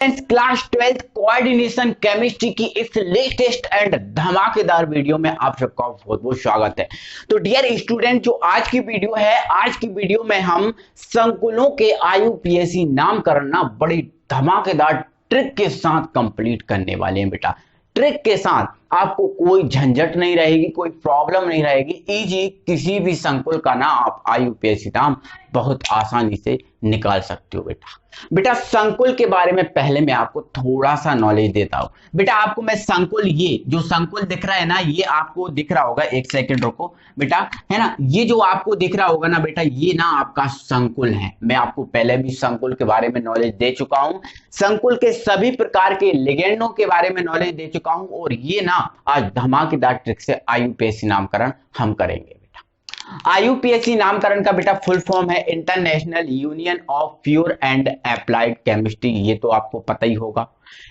Friends, class 12th coordination chemistry की इस latest and धमाकेदार वीडियो में आप सबका बहुत बहुत स्वागत है। तो डियर स्टूडेंट, जो आज की वीडियो है, आज की वीडियो में हम संकुलों के आईयूपीएसी नामकरण ना बड़ी धमाकेदार ट्रिक के साथ कंप्लीट करने वाले हैं बेटा। ट्रिक के साथ आपको कोई झंझट नहीं रहेगी, कोई प्रॉब्लम नहीं रहेगी। इजी किसी भी संकुल का ना आप आईयूपीएसी नाम बहुत आसानी से निकाल सकते हो बेटा। बेटा संकुल के बारे में पहले मैं आपको थोड़ा सा नॉलेज देता हूं। बेटा आपको मैं संकुल, ये जो संकुल दिख रहा है ना, ये आपको दिख रहा होगा, एक सेकंड रुको बेटा, है ना, ये जो आपको दिख रहा होगा ना बेटा, ये ना आपका संकुल है। मैं आपको पहले भी संकुल के बारे में नॉलेज दे चुका हूं, संकुल के सभी प्रकार के लिगेंडों के बारे में नॉलेज दे चुका हूं, और ये ना आज धमाकेदार ट्रिक से आईयूपीएसी नामकरण हम करेंगे। आईयूपीएसी नामकरण का बेटा फुल फॉर्म है international union of pure and applied chemistry, ये तो आपको पता ही होगा,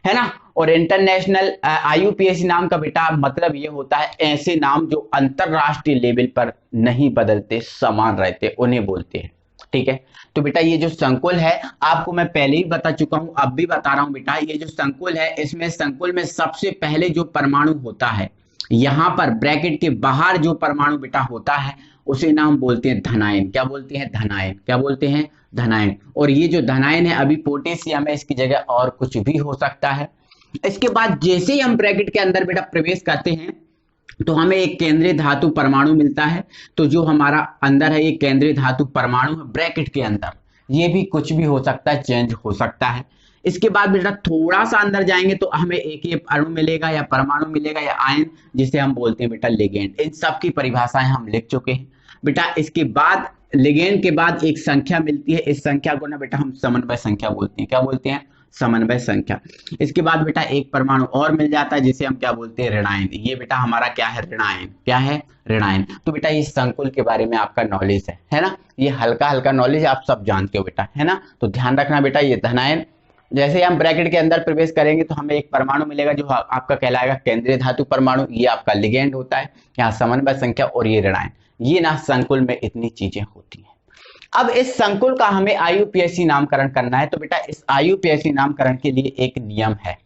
है ना। और इंटरनेशनल आईयूपीएसी नाम का बेटा मतलब ये होता है ऐसे नाम जो अंतरराष्ट्रीय लेवल पर नहीं बदलते, समान रहते, उन्हें बोलते हैं। ठीक है, तो बेटा ये जो संकुल है आपको मैं पहले ही बता चुका हूं, अब भी बता रहा हूं बेटा। ये जो संकुल है, इसमें संकुल में सबसे पहले जो परमाणु होता है, यहां पर ब्रैकेट के बाहर जो परमाणु बेटा होता है उसे नाम बोलते हैं धनायन। क्या बोलते हैं? धनायन। क्या बोलते हैं? धनायन। और ये जो धनायन है अभी पोटेशियम है, इसकी जगह और कुछ भी हो सकता है। इसके बाद जैसे ही हम ब्रैकेट के अंदर बेटा प्रवेश करते हैं तो हमें एक केंद्रीय धातु परमाणु मिलता है। तो जो हमारा अंदर है ये केंद्रीय धातु परमाणु है ब्रैकेट के अंदर, ये भी कुछ भी हो सकता है, चेंज हो सकता है। इसके बाद बेटा थोड़ा सा अंदर जाएंगे तो हमें एक ये अणु मिलेगा या परमाणु मिलेगा या आयन, जिसे हम बोलते हैं बेटा लिगेंड। इन सब की परिभाषाएं हम लिख चुके हैं बेटा। इसके बाद लिगेंड के बाद एक संख्या मिलती है, इस संख्या को ना बेटा हम समन्वय संख्या बोलते हैं। क्या बोलते हैं? समन्वय संख्या। इसके बाद बेटा एक परमाणु और मिल जाता है जिसे हम क्या बोलते हैं? ऋणायन। ये बेटा हमारा क्या है? ऋणायन। क्या है? ऋणायन। तो बेटा इस संकुल के बारे में आपका नॉलेज है ना, ये हल्का हल्का नॉलेज आप सब जानते हो बेटा, है ना। तो ध्यान रखना बेटा, ये धनायन, जैसे हम ब्रैकेट के अंदर प्रवेश करेंगे तो हमें एक परमाणु मिलेगा जो आपका कहलाएगा केंद्रीय धातु परमाणु, ये आपका लिगेंड होता है, यहाँ समन्वय संख्या और ये ऋणायन। ये ना संकुल में इतनी चीजें होती हैं। अब इस संकुल का हमें आईयूपीएसी नामकरण करना है, तो बेटा इस आईयूपीएसी नामकरण के लिए एक नियम है।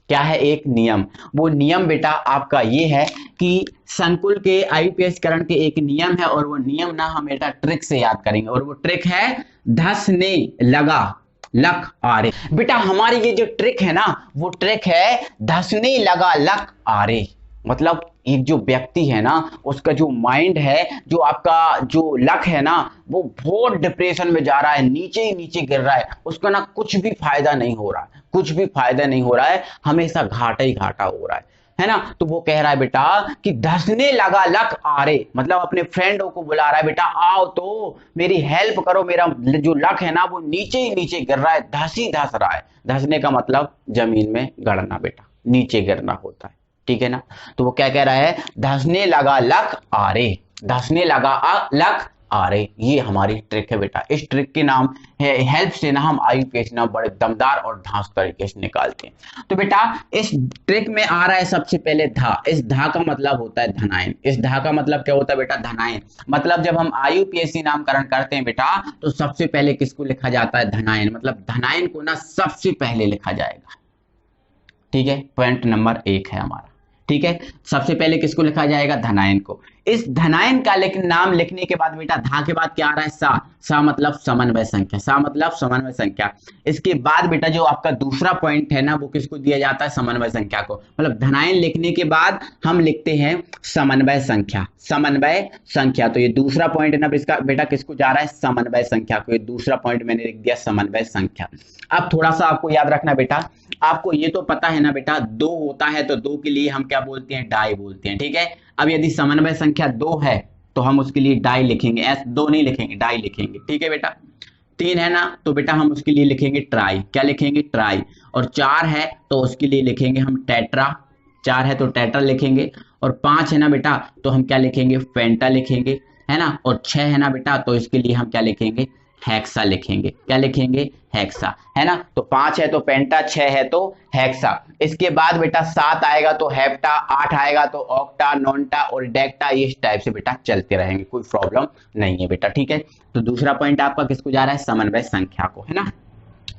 क्या है? एक नियम। वो नियम बेटा आपका ये है कि संकुल के आईयूपीएसी करण के एक नियम है, और वो नियम ना हम बेटा ट्रिक से याद करेंगे, और वो ट्रिक है धसने लगा लक आरे। बेटा हमारी ये जो ट्रिक है ना, वो ट्रिक है धसने लगा लक आरे। मतलब एक जो व्यक्ति है ना, उसका जो माइंड है, जो आपका जो लक है ना, वो बहुत डिप्रेशन में जा रहा है, नीचे ही नीचे गिर रहा है, उसका ना कुछ भी फायदा नहीं हो रहा है, कुछ भी फायदा नहीं हो रहा है, हमेशा घाटा ही घाटा हो रहा है ना। तो वो कह रहा है बेटा कि धसने लगा लक आरे, मतलब अपने फ्रेंडों को बुला रहा है, बेटा आओ तो मेरी हेल्प करो, मेरा जो लक है ना वो नीचे ही नीचे गिर रहा है, धस ही धस रहा है। धसने का मतलब जमीन में गड़ना बेटा, नीचे गिरना होता है, ठीक है ना। तो वो क्या कह रहा है? धसने लगा लक आरे, धसने लगा लक आरे। ये हमारी ट्रिक है बेटा। इस ट्रिक के नाम हेल्प से ना हम आईयूपीएसी नाम बड़े दमदार और धांस तरीके से निकालते हैं। तो बेटा इस ट्रिक में आ रहा है सबसे पहले धा। इस धा का मतलब होता है धनायन। इस धा का मतलब क्या होता है बेटा? धनायन। मतलब जब हम आईयूपीएसी नामकरण करते हैं बेटा तो सबसे पहले किसको लिखा जाता है? धनायन। मतलब धनायन को ना सबसे पहले लिखा जाएगा, ठीक है। पॉइंट नंबर 1 है हमारा, ठीक है। सबसे पहले किसको लिखा जाएगा? धनायन को। इस धनायन का नाम लिखने के बाद बेटा धा के बाद क्या आ रहा है? सा। सा मतलब समन्वय संख्या। सा मतलब समन्वय संख्या। इसके बाद बेटा जो आपका दूसरा पॉइंट है ना, वो किसको दिया जाता है? समन्वय संख्या को। मतलब धनायन लिखने के बाद हम लिखते हैं समन्वय संख्या। समन्वय संख्या, तो ये दूसरा पॉइंट है ना इसका बेटा, किसको जा रहा है? समन्वय संख्या को। ये दूसरा पॉइंट मैंने लिख दिया समन्वय संख्या। अब थोड़ा सा आपको याद रखना बेटा, आपको ये तो पता है ना बेटा, 2 होता है तो 2 के लिए हम क्या बोलते हैं? डाई बोलते हैं, ठीक है। अब यदि समन्वय संख्या 2 है तो हम उसके लिए डाई लिखेंगे, S2 नहीं लिखेंगे, डाई लिखेंगे, ठीक है बेटा। 3 है ना तो बेटा हम उसके लिए लिखेंगे ट्राई। क्या लिखेंगे? ट्राई। और 4 है तो उसके लिए लिखेंगे हम टेट्रा। 4 है तो टेट्रा लिखेंगे। और 5 है ना बेटा तो हम क्या लिखेंगे? पेंटा लिखेंगे, है ना। और 6 है ना बेटा तो इसके लिए हम क्या लिखेंगे? हेक्सा लिखेंगे। क्या लिखेंगे? हेक्सा, है ना। तो 5 है तो पेंटा, 6 है तो हेक्सा। इसके बाद बेटा 7 आएगा तो हेप्टा, 8 आएगा तो ऑक्टा, नोंटा और डेक्टा। इस टाइप से बेटा चलते रहेंगे, कोई प्रॉब्लम नहीं है बेटा, ठीक है। तो दूसरा पॉइंट आपका किसको जा रहा है? समन्वय संख्या को, है ना।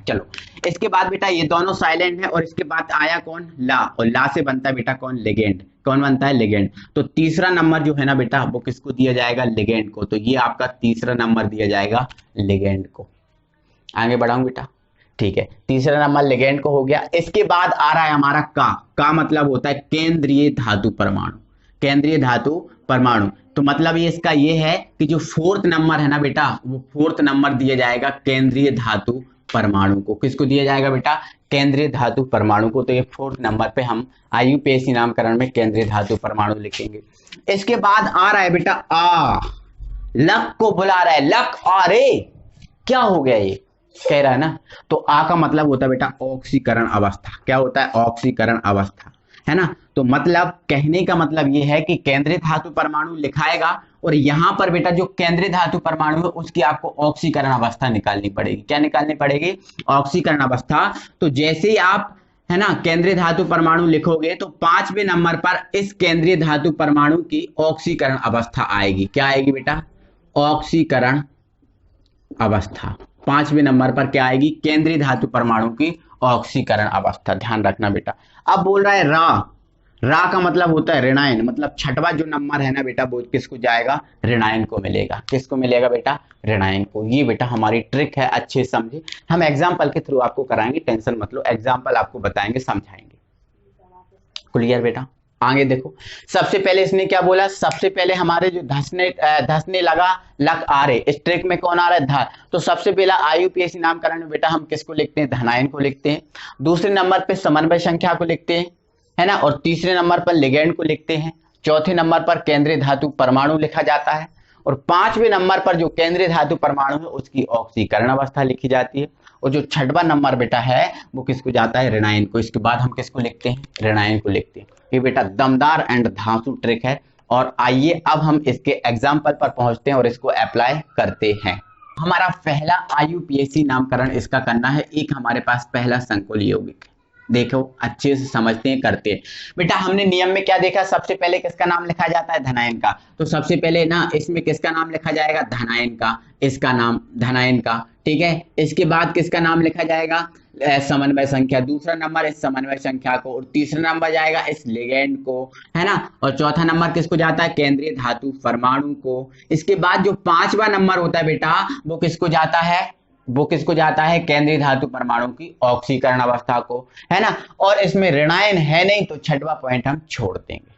चलो इसके बाद बेटा ये दोनों साइलेंट है और इसके बाद आया कौन, ला, और ला से बनता है बेटा कौन, लिगेंड। कौन बनता है, लिगेंड। तो तीसरा नंबर जो है ना बेटा वो किसको दिया जाएगा, लिगेंड को। तो ये आपका तीसरा नंबर दिया जाएगा लिगेंड को। आगे बढ़ाऊं बेटा, ठीक है, तीसरा नंबर लिगेंड को हो गया। इसके बाद आ रहा है हमारा का मतलब होता है केंद्रीय धातु परमाणु। केंद्रीय धातु परमाणु, तो मतलब ये इसका ये है कि जो फोर्थ नंबर है ना बेटा वो फोर्थ नंबर दिया जाएगा केंद्रीय धातु परमाणु को। किसको दिया जाएगा बेटा, केंद्रीय धातु परमाणु को। तो ये फोर्थ नंबर पे हम IUPAC नामकरण में केंद्रीय धातु परमाणु लिखेंगे। इसके बाद आ रहा है बेटा आ, लक को बुला रहा है, लक अरे क्या हो गया ये कह रहा है ना। तो आ का मतलब होता है बेटा ऑक्सीकरण अवस्था। क्या होता है, ऑक्सीकरण अवस्था, है ना। तो मतलब कहने का मतलब ये है कि केंद्रीय धातु परमाणु लिखाएगा और यहां पर बेटा जो केंद्रीय धातु परमाणु है उसकी आपको ऑक्सीकरण अवस्था निकालनी पड़ेगी। क्या निकालनी पड़ेगी, ऑक्सीकरण अवस्था। तो जैसे ही आप है ना केंद्रीय धातु परमाणु लिखोगे तो 5वें नंबर पर इस केंद्रीय धातु परमाणु की ऑक्सीकरण अवस्था आएगी। क्या आएगी बेटा, ऑक्सीकरण अवस्था। 5वें नंबर पर क्या आएगी, केंद्रीय धातु परमाणु की ऑक्सीकरण अवस्था। ध्यान रखना बेटा। अब बोल रहा है रा का मतलब होता है ऋणायन, मतलब छठवां जो नंबर है ना बेटा वो किसको जाएगा, ऋणायन को मिलेगा। किसको मिलेगा बेटा, ऋणायन को। ये बेटा हमारी ट्रिक है, अच्छे समझे। हम एग्जाम्पल के थ्रू आपको कराएंगे, टेंशन मत लो, एग्जाम्पल आपको बताएंगे, समझाएंगे। क्लियर बेटा। आगे देखो, सबसे पहले इसने क्या बोला, सबसे पहले हमारे जो धसने लगा लक आ रहे, इस ट्रिक में कौन आ रहा है, ध। तो सबसे पहला IUPAC नामकरण में बेटा हम किसको लिखते हैं, धनायन को लिखते हैं। दूसरे नंबर पे समन्वय संख्या को लिखते हैं, है ना। और तीसरे नंबर पर लिगेंड को लिखते हैं। चौथे नंबर पर केंद्रीय धातु परमाणु लिखा जाता है। और 5वें नंबर पर जो केंद्रीय धातु परमाणु है उसकी ऑक्सीकरण अवस्था लिखी जाती है। और जो छठवां नंबर बेटा है वो किसको जाता है, ऋणायन को। इसके बाद हम किसको लिखते हैं, ऋणायन को लिखते हैं। ये बेटा दमदार एंड धांसू ट्रिक है। और आइए अब हम इसके एग्जाम्पल पर पहुंचते हैं और इसको अप्लाई करते हैं। हमारा पहला IUPAC नामकरण इसका करना है। एक हमारे पास पहला संकुल यौगिक, देखो अच्छे से समझते हैं, करते हैं बेटा। हमने नियम में क्या देखा, सबसे पहले किसका नाम लिखा जाता है, धनायन का। तो सबसे पहले ना इसमें किसका नाम लिखा जाएगा, धनायन का, इसका नाम धनायन का, ठीक है। इसके बाद किसका नाम लिखा जाएगा, समन्वय संख्या। दूसरा नंबर इस समन्वय संख्या को। और तीसरा नंबर जाएगा इस लिगेंड को, है ना। और चौथा नंबर किसको जाता है, केंद्रीय धातु परमाणु को। इसके बाद जो 5वां नंबर होता है बेटा वो किसको जाता है, वो किसको जाता है, केंद्रीय धातु परमाणु की ऑक्सीकरण अवस्था को, है ना। और इसमें ऋणायन है नहीं तो छठवां पॉइंट हम छोड़ देंगे,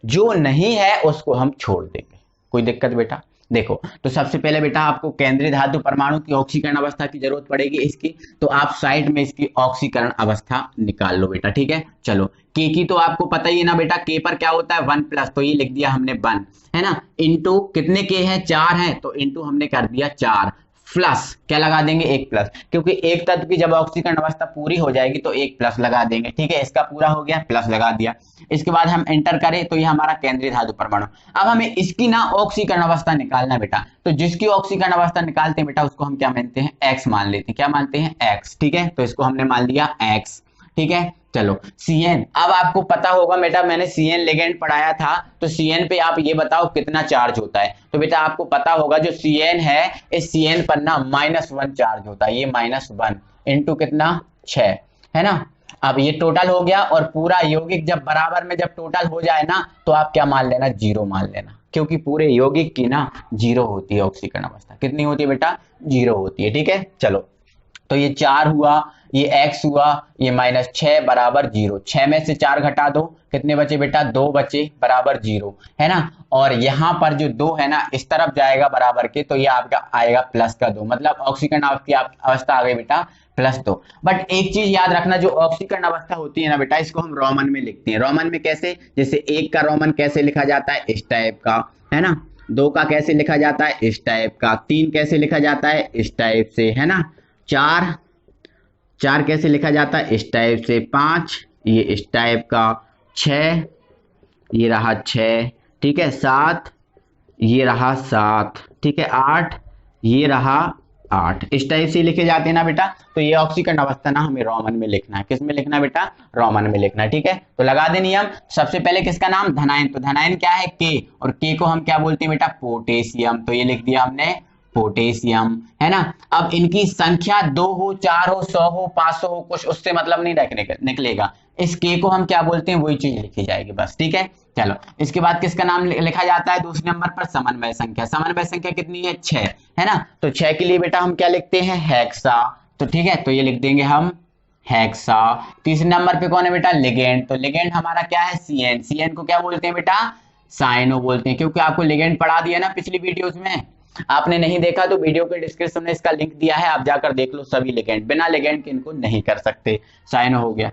जो नहीं है उसको हम छोड़ देंगे। कोई दिक्कत बेटा। देखो तो सबसे पहले बेटा आपको केंद्रीय धातु परमाणु की ऑक्सीकरण अवस्था की जरूरत पड़ेगी इसकी। तो आप साइड में इसकी ऑक्सीकरण अवस्था निकाल लो बेटा, ठीक है। चलो के की तो आपको पता ही है ना बेटा, के पर क्या होता है 1+, तो ये लिख दिया हमने 1, है ना। इंटू कितने के हैं, 4 हैं, तो इंटू हमने कर दिया 4, प्लस क्या लगा देंगे, 1+, क्योंकि एक तत्व की जब ऑक्सीकरण अवस्था पूरी हो जाएगी तो 1+ लगा देंगे, ठीक है। इसका पूरा हो गया, प्लस लगा दिया। इसके बाद हम एंटर करें तो ये हमारा केंद्रीय धातु परमाणु। अब हमें इसकी ना ऑक्सीकरण अवस्था निकालना बेटा। तो जिसकी ऑक्सीकरण अवस्था निकालते हैं बेटा उसको हम क्या मानते हैं, X मान लेते हैं। क्या मानते हैं, X, ठीक है। तो इसको हमने मान लिया X, ठीक है। चलो CN, अब आपको पता होगा बेटा मैंने CN लिगेंड पढ़ाया था, तो CN पे आप ये बताओ कितना चार्ज होता है। तो बेटा आपको पता होगा जो CN है इस CN पर ना -1 चार्ज होता है। ये -1 इंटू कितना 6, है ना। अब ये टोटल हो गया और पूरा यौगिक जब बराबर में जब टोटल हो जाए ना तो आप क्या मान लेना, 0 मान लेना, क्योंकि पूरे यौगिक की ना 0 होती है ऑक्सीकरण अवस्था। कितनी होती है बेटा, 0 होती है, ठीक है। चलो तो ये 4 हुआ, ये X हुआ, ये -6 बराबर 0। 6 में से 4 घटा दो, कितने बचे बेटा, 2 बचे बराबर 0, है ना। और यहाँ पर जो 2 है ना इस तरफ जाएगा बराबर के, तो ये आपका आएगा +2, मतलब ऑक्सीकरण अवस्था आ गई बेटा +2। बट एक चीज याद रखना, जो ऑक्सीकरण अवस्था होती है ना बेटा इसको हम रोमन में लिखते हैं। रोमन में कैसे, जैसे 1 का रोमन कैसे लिखा जाता है, इस टाइप का, है ना। 2 का कैसे लिखा जाता है, इस टाइप का। 3 कैसे लिखा जाता है, इस टाइप से, है ना। 4 कैसे लिखा जाता है, इस टाइप से। 5 ये इस टाइप का। 6 ये रहा 6, ठीक है। 7 ये रहा 7, ठीक है। 8 ये रहा 8, इस टाइप से लिखे जाते हैं ना बेटा। तो ये ऑक्सीकरण अवस्था ना हमें रोमन में लिखना है। किस में लिखना है बेटा, रोमन में लिखना है, ठीक है। तो लगा दे नियम। सबसे पहले किसका नाम, धनायन। तो धनायन क्या है, के, और के को हम क्या बोलते हैं बेटा, पोटेशियम। तो ये लिख दिया हमने पोटेशियम, है ना। अब इनकी संख्या 2 हो, 4 हो, 100 हो, 500 हो, कुछ उससे मतलब नहीं निकलेगा। इस के को हम क्या बोलते हैं, वही चीज लिखी जाएगी बस, ठीक है। चलो इसके बाद किसका नाम लिखा जाता है दूसरे नंबर पर, समन्वय संख्या। समन्वय संख्या कितनी है, 6, है ना। तो 6 के लिए बेटा हम क्या लिखते हैं, हेक्सा। तो ठीक है, तो ये लिख देंगे हम हेक्सा। तीसरे नंबर पे कौन है बेटा, लिगेंड। तो लिगेंड हमारा क्या है, सीएन। सीएन को क्या बोलते हैं बेटा, साइनो बोलते हैं, क्योंकि आपको लिगेंड पढ़ा दिया ना पिछली वीडियोस में। आपने नहीं देखा तो वीडियो के डिस्क्रिप्शन में इसका लिंक दिया है, आप जाकर देख लो सभी लिगेंड। बिना लिगेंड के इनको नहीं कर सकते। साइनो हो गया।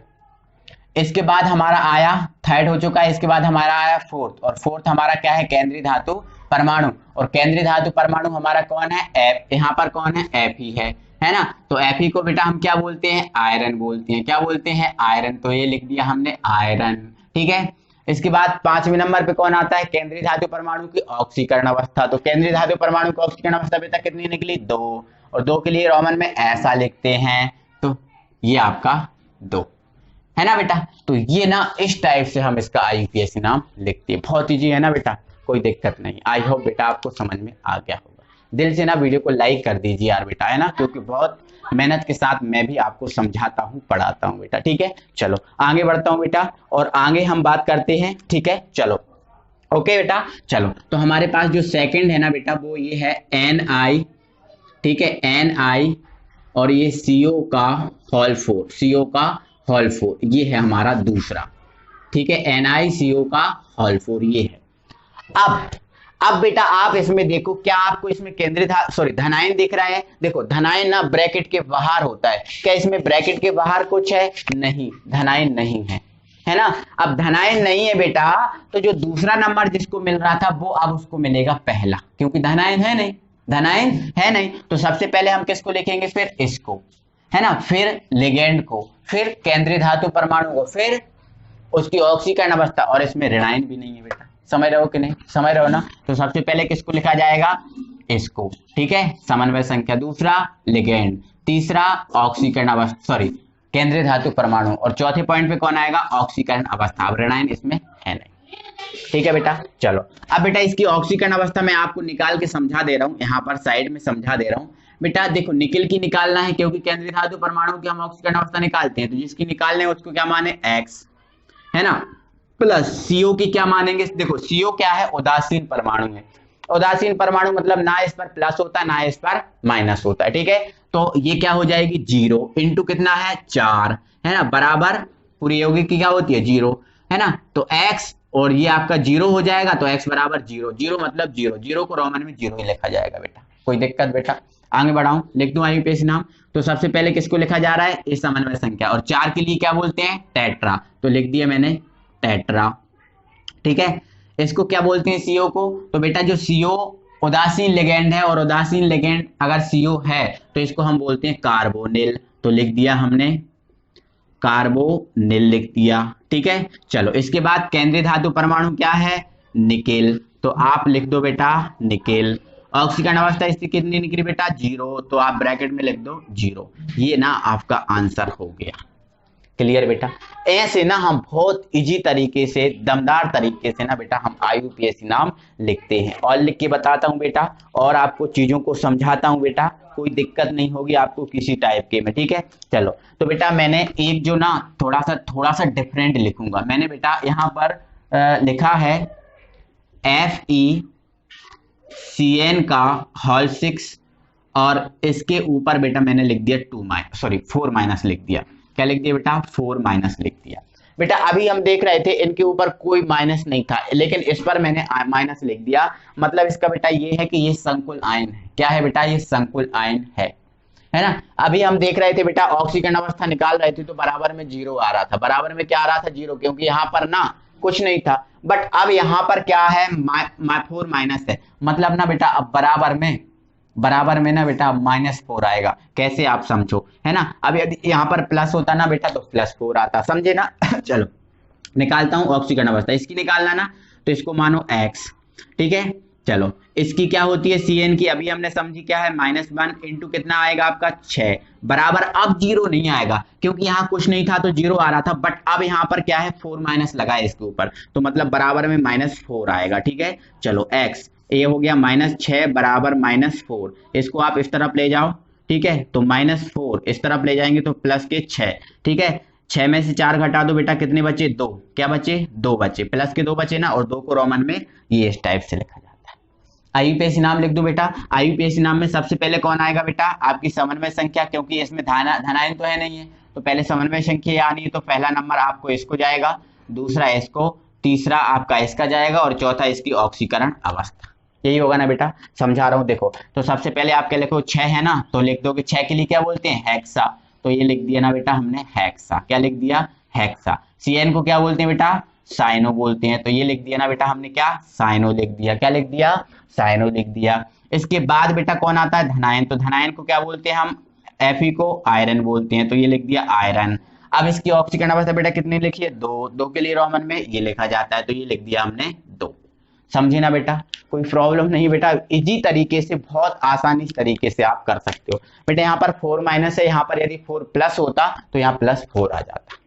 इसके बाद हमारा आया, थर्ड हो चुका है। इसके बाद हमारा आया फोर्थ, और फोर्थ हमारा क्या है, केंद्रीय धातु परमाणु। और केंद्रीय धातु परमाणु हमारा कौन है, एफ। यहाँ पर कौन है, एफ ही है ना। तो एफ ही को बेटा हम क्या बोलते हैं, आयरन बोलते हैं। क्या बोलते हैं, आयरन। तो ये लिख दिया हमने आयरन, ठीक है। इसके बाद 5वें नंबर पे कौन आता है, केंद्रीय धातु परमाणु की ऑक्सीकरण अवस्था। तो केंद्रीय धातु परमाणु की ऑक्सीकरण अवस्था बेटा कितनी निकली, 2। और 2 के लिए रोमन में ऐसा लिखते हैं, तो ये आपका 2 है ना बेटा। तो ये ना इस टाइप से हम इसका आईयूपीएसी नाम लिखते हैं। बहुत ईजी है ना बेटा, कोई दिक्कत नहीं। आई होप बेटा आपको समझ में आ गया होगा। दिल से ना वीडियो को लाइक कर दीजिए यार बेटा, है ना, क्योंकि बहुत मेहनत के साथ मैं भी आपको समझाता हूँ, पढ़ाता हूँ बेटा, ठीक है। चलो आगे बढ़ता हूँ बेटा, और आगे हम बात करते हैं, ठीक है। चलो ओके बेटा। चलो तो हमारे पास जो सेकंड है ना बेटा, वो ये है NI, ठीक है, NI। और ये CO का होल 4, CO का होल 4, ये है हमारा दूसरा, ठीक है। NiCO का होल 4 ये है। अब बेटा आप इसमें देखो, क्या आपको इसमें केंद्रीय धनायन दिख रहा है। देखो धनायन ना ब्रैकेट के बाहर होता है। क्या इसमें ब्रैकेट के बाहर कुछ है, नहीं, धनायन नहीं है ना। अब धनायन नहीं है बेटा, तो जो दूसरा नंबर जिसको मिल रहा था वो अब उसको मिलेगा पहला, क्योंकि धनायन है नहीं, धनायन है नहीं। तो सबसे पहले हम किसको लिखेंगे, फिर इसको, है ना, फिर लिगेंड को, फिर केंद्रीय धातु परमाणु को, फिर उसकी ऑक्सीकरण अवस्था। और इसमें ऋणायन भी नहीं है बेटा, समझ रहे हो कि नहीं, समझ रहे हो ना। तो सबसे पहले किसको लिखा जाएगा, इसको, ठीक है, समन्वय संख्या। दूसरा लिगेंड, तीसरा ऑक्सीकरण अवस्था, केंद्रीय धातु परमाणु। और चौथे पॉइंट पे कौन आएगा, ऑक्सीकरण अवस्था। अब ऋणायन इसमें है नहीं, ठीक है बेटा। चलो अब बेटा इसकी ऑक्सीकरण अवस्था मैं आपको निकाल के समझा दे रहा हूँ, यहाँ पर साइड में समझा दे रहा हूँ बेटा। देखो निकल की निकालना है, क्योंकि केंद्रीय धातु परमाणु की हम ऑक्सीकरण अवस्था निकालते हैं, तो जिसकी निकालने है उसको क्या माने, X, है ना, प्लस CO की क्या मानेंगे। देखो CO क्या है, उदासीन परमाणु है। उदासीन परमाणु मतलब ना इस पर प्लस होता है, ना इस पर माइनस होता है, ठीक है। तो ये क्या हो जाएगी, 0 इंटू कितना है, 4, है ना, बराबर पूरी यौगिक की क्या होती है, 0, है ना। तो X और ये आपका 0 हो जाएगा, तो X बराबर 0, 0 मतलब 0, 0 को रोमन में 0 ही लिखा जाएगा बेटा, कोई दिक्कत बेटा। आगे बढ़ाऊं, लिख दूं आईयूपीएसी नाम। तो सबसे पहले किसको लिखा जा रहा है, इस समन्वय संख्या। और 4 के लिए क्या बोलते हैं, टेट्रा। तो लिख दिया मैंने टेट्रा, ठीक है। इसको क्या बोलते हैं, CO को। तो बेटा जो CO उदासीन लिगेंड है, और उदासीन लिगेंड अगर CO है तो इसको हम बोलते हैं कार्बोनिल। तो लिख दिया हमने कार्बोनिल, लिख दिया, ठीक है। चलो इसके बाद केंद्रीय धातु परमाणु क्या है, निकेल। तो आप लिख दो बेटा निकेल। ऑक्सीकरण अवस्था इसकी कितनी निकली बेटा, 0। तो आप ब्रैकेट में लिख दो 0। ये ना आपका आंसर हो गया। क्लियर बेटा। ऐसे ना हम बहुत इजी तरीके से, दमदार तरीके से ना बेटा हम आईयूपीएसी नाम लिखते हैं। और लिख के बताता हूं बेटा, और आपको चीजों को समझाता हूं बेटा, कोई दिक्कत नहीं होगी आपको किसी टाइप के में, ठीक है। चलो तो बेटा मैंने एक जो ना थोड़ा सा डिफरेंट लिखूंगा। मैंने बेटा यहाँ पर लिखा है FeCN का होल 6, और इसके ऊपर बेटा मैंने लिख दिया 4 माइनस लिख दिया। क्या लिख दिया बेटा, 4 माइनस लिख दिया बेटा। अभी हम देख रहे थे इनके ऊपर कोई माइनस नहीं था, लेकिन इस पर मैंने माइनस लिख दिया। मतलब इसका बेटा ये है कि ये संकुल आयन है। क्या है बेटा, ये संकुल आयन है ना। अभी हम देख रहे थे बेटा ऑक्सीकरण अवस्था निकाल रहे थे, तो बराबर में 0 आ रहा था। बराबर में क्या आ रहा था, 0, क्योंकि यहाँ पर ना कुछ नहीं था। बट अब यहाँ पर क्या है, 4 माइनस है। मतलब ना बेटा अब बराबर में ना बेटा -4 आएगा। कैसे आप समझो, है ना। अब यदि यहाँ पर प्लस होता ना बेटा, तो +4 आता, समझे ना। चलो निकालता हूं ऑक्सीकरण अवस्था। इसकी निकालना ना, तो इसको मानो X, ठीक है। चलो इसकी क्या होती है, CN की अभी हमने समझी क्या है, -1 इंटू कितना आएगा आपका 6, बराबर। अब 0 नहीं आएगा, क्योंकि यहाँ कुछ नहीं था तो 0 आ रहा था। बट अब यहाँ पर क्या है, 4 माइनस लगा है इसके ऊपर, तो मतलब बराबर में -4 आएगा, ठीक है। चलो X ये हो गया -6 बराबर -4, इसको आप इस तरफ ले जाओ, ठीक है, तो -4 इस तरफ ले जाएंगे तो प्लस के 6, ठीक है, 6 में से 4 घटा दो बेटा, कितने बचे? 2, क्या बचे? 2 बचे, प्लस के 2 बचे ना, और 2 को रोमन में ये इस टाइप से लिखा जाता है। आईयूपीएसी नाम लिख दो बेटा। आईयूपीएसी नाम में सबसे पहले कौन आएगा बेटा? आपकी समन्वय संख्या, क्योंकि इसमें धनायन तो है नहीं है, तो पहले समन्वय संख्या आनी है, तो पहला नंबर आपको इसको जाएगा, दूसरा इसको, तीसरा आपका इसका जाएगा, और चौथा इसकी ऑक्सीकरण अवस्था। यही होगा ना बेटा? समझा रहा हूं, देखो। तो सबसे पहले आप क्या लिखो? 6 है ना, तो लिख दो कि 6 के लिए क्या बोलते हैं? हेक्सा। तो ये लिख दिया ना बेटा हमने, हेक्सा। क्या लिख दिया? हेक्सा। सीएन को क्या बोलते हैं बेटा? साइनो बोलते हैं, तो ये लिख दिया ना बेटा हमने, क्या? साइनो लिख दिया। क्या लिख दिया? साइनो लिख दिया। इसके बाद बेटा कौन आता है? धनायन। तो धनायन को क्या बोलते हैं हम? Fe को आयरन बोलते हैं, तो ये लिख दिया आयरन। अब इसकी ऑक्सीकरण अवस्था बेटा कितनी लिखी है? 2। 2 के लिए रोमन में ये लिखा जाता है, तो ये लिख दिया हमने 2। समझे ना बेटा? कोई प्रॉब्लम नहीं बेटा, इजी तरीके से, बहुत आसानी तरीके से आप कर सकते हो बेटा। यहाँ पर 4 माइनस है, यहाँ पर यदि 4 प्लस होता तो यहाँ +4 आ जाता।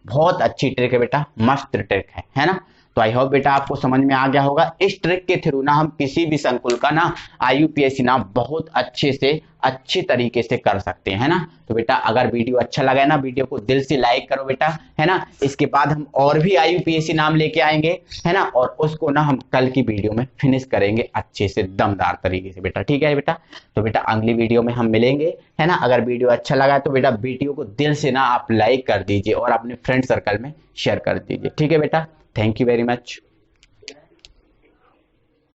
बहुत अच्छी ट्रिक है बेटा, मस्त ट्रिक है ना? तो आई होप बेटा आपको समझ में आ गया होगा। इस ट्रिक के थ्रू ना हम किसी भी संकुल का ना आईयूपीएसी ना बहुत अच्छे से, अच्छी तरीके से कर सकते हैं, है ना? तो बेटा अगर वीडियो अच्छा लगा है ना, वीडियो को दिल से लाइक करो बेटा, है ना? इसके बाद हम और भी आईयूपीएसी नाम लेके आएंगे, है ना, और उसको ना हम कल की वीडियो में फिनिश करेंगे अच्छे से, दमदार तरीके से बेटा, ठीक है बेटा? तो बेटा अगली वीडियो में हम मिलेंगे, है ना? अगर वीडियो अच्छा लगा है तो बेटा वीडियो को दिल से ना आप लाइक कर दीजिए और अपने फ्रेंड सर्कल में शेयर कर दीजिए, ठीक है बेटा? Thank you very much.